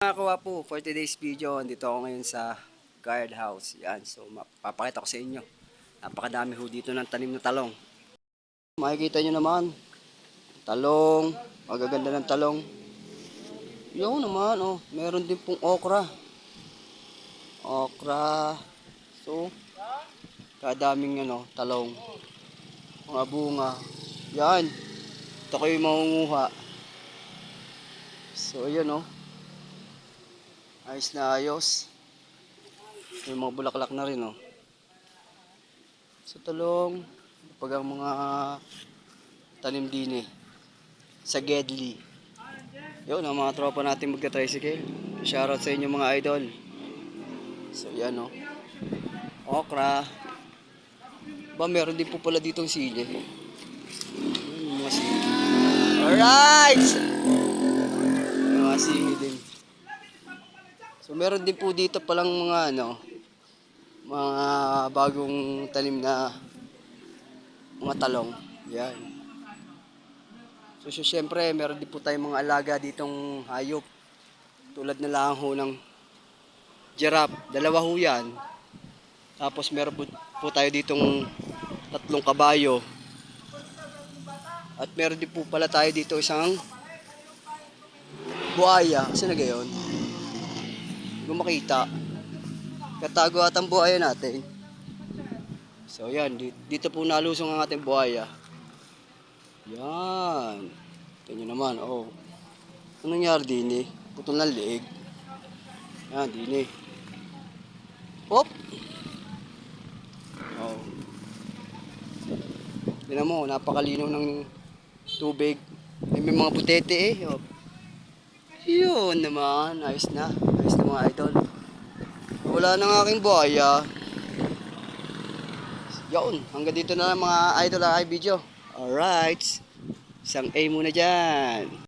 Nakakuha po for today's video, andito ako ngayon sa guard house. Yan, so mapapakita ko sa inyo. Napakadami ho dito ng tanim na talong. Makikita nyo naman, talong, magaganda ng talong. Yun naman, oh, meron din pong okra. Okra. So, kadaming talong. Mga bunga. Yan. Ito kayo mangunguha. So, ayan oh. Ayos na ayos. May mga bulaklak na rin oh. So talong, pag ang mga tanim din sa Gedli. Yun ang mga tropa natin magka-tricycle. Shoutout sa inyo mga idol. So yan oh. Okra. Ba meron din po pala ditong sili. Mga sili. Alright! Mga sili din. So meron din po dito palang mga mga bagong tanim na mga talong. Yan. So syempre meron din po tayong mga alaga ditong hayop. Tulad na lang ho ng giraffe. Dalawa ho yan. Tapos meron po tayo ditong 3 kabayo. At meron din po pala tayo dito isang buhaya. Kasi na gayon. Kung makita, katago at ang buhaya natin. So yan, dito po nalusong ang ating buhaya. Yan. Ito nyo naman, oh. Anong nangyari din Putol ng leeg. Yan, din Hop! Oh. Tignan mo, napakalinaw ng tubig. May mga butete oh. Yun naman, ayos na. Ayos na mga idol. Wala na ng aking buhaya. Yun, hanggang dito na lang mga idol ay video. Alright. Isang A muna dyan.